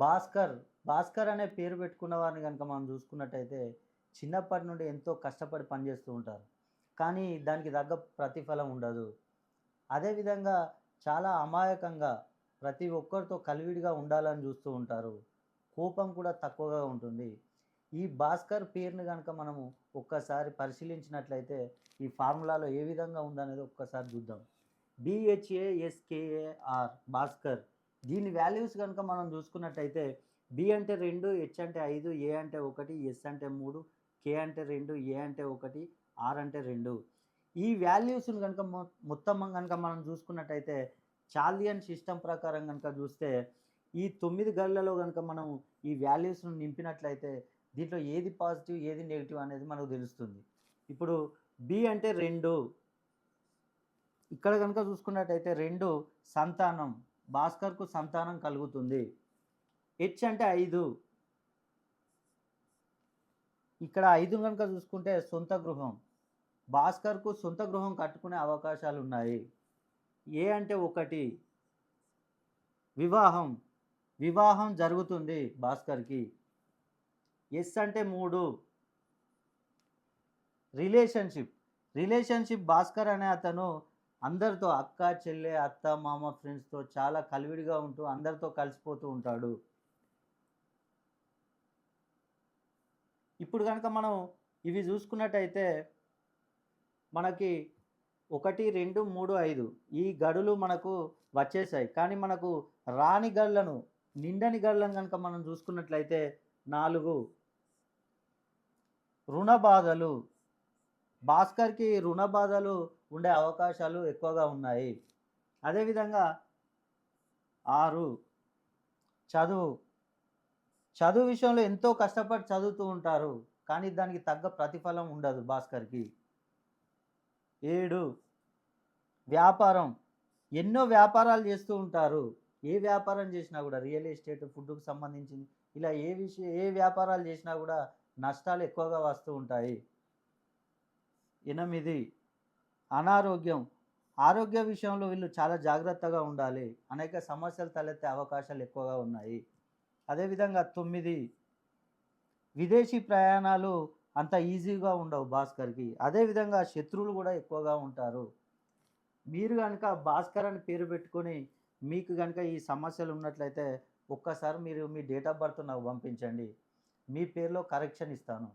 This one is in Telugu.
భాస్కర్, భాస్కర్ అనే పేరు పెట్టుకున్న వారిని గనుక మనం చూసుకున్నట్టయితే, చిన్నప్పటి నుండి ఎంతో కష్టపడి పనిచేస్తూ ఉంటారు. కానీ దానికి తగ్గ ప్రతిఫలం ఉండదు. అదేవిధంగా చాలా అమాయకంగా ప్రతి ఒక్కరితో కలివిడిగా ఉండాలని చూస్తూ ఉంటారు. కోపం కూడా తక్కువగా ఉంటుంది. ఈ భాస్కర్ పేరుని గనక మనము ఒక్కసారి పరిశీలించినట్లయితే, ఈ ఫార్ములాలో ఏ విధంగా ఉందనేది ఒక్కసారి చూద్దాం. BHASKAR భాస్కర్. దీని వాల్యూస్ గనుక మనం చూసుకున్నట్టయితే, బి అంటే 2, హెచ్ అంటే 5, ఏ అంటే 1, ఎస్ అంటే 3, కే అంటే 2, ఏ అంటే 1, ఆర్ అంటే 2. ఈ వాల్యూస్‌ని గనుక మొత్తం గనుక మనం చూసుకున్నట్టయితే, చార్లియన్ సిస్టమ్ ప్రకారం గనుక చూస్తే, ఈ 9 గళ్ళలో గనుక మనం ఈ వాల్యూస్‌ను నింపినట్లయితే, దీంట్లో ఏది పాజిటివ్, ఏది నెగెటివ్ అనేది మనకు తెలుస్తుంది. ఇప్పుడు బి అంటే 2, ఇక్కడ గనుక చూసుకున్నట్టయితే 2 సంతానం. భాస్కర్‌కు సంతానం కలుగుతుంది. హెచ్ అంటే 5. ఇక్కడ 5 గనుక చూసుకుంటే సొంత గృహం. భాస్కర్‌కు సొంత గృహం కట్టుకునే అవకాశాలున్నాయి. ఏ అంటే 1 వివాహం. వివాహం జరుగుతుంది భాస్కర్‌కి. ఎస్ అంటే 3 రిలేషన్‌షిప్. రిలేషన్‌షిప్ భాస్కర్ అనే అతను అందరితో అక్క, చెల్లె, అత్త, మామ, ఫ్రెండ్స్‌తో చాలా కలివిడిగా ఉంటూ అందరితో కలిసిపోతూ ఉంటాడు. ఇప్పుడు గనక మనం ఇవి చూసుకున్నట్టయితే మనకి 1, 2, 3, 5 ఈ గడులు మనకు వచ్చేసాయి. కానీ మనకు రాని గళ్ళను, నిండని గళ్ళను గనక మనం చూసుకున్నట్లయితే 4 రుణ బాధలు. భాస్కర్‌కి రుణ బాధలు ఉండే అవకాశాలు ఎక్కువగా ఉన్నాయి. అదేవిధంగా 6 చదువు. చదువు విషయంలో ఎంతో కష్టపడి చదువుతూ ఉంటారు. కానీ దానికి తగ్గ ప్రతిఫలం ఉండదు భాస్కర్‌కి. 7 వ్యాపారం. ఎన్నో వ్యాపారాలు చేస్తూ ఉంటారు. ఏ వ్యాపారం చేసినా గూడా రియల్ ఎస్టేట్, ఫుడ్‌కు సంబంధించింది ఇలా ఏ వ్యాపారాలు చేసినా గూడా నష్టాలు ఎక్కువగా వస్తూ ఉంటాయి. 8 అనారోగ్యం. ఆరోగ్య విషయంలో వీళ్ళు చాలా జాగ్రత్తగా ఉండాలి. అనేక సమస్యలు తలెత్తే అవకాశాలు ఎక్కువగా ఉన్నాయి. అదేవిధంగా 9 విదేశీ ప్రయాణాలు అంత ఈజీగా ఉండవు భాస్కర్‌కి. అదేవిధంగా శత్రువులు గూడా ఎక్కువగా ఉంటారు. మీరు గనక భాస్కర్ అని పేరు పెట్టుకొని, మీకు గనక ఈ సమస్యలు ఉన్నట్లయితే, ఒక్కసారి మీరు మీ డేట్ ఆఫ్ బర్త్ నాకు పంపించండి. మీ పేరులో కరెక్షన్ ఇస్తాను.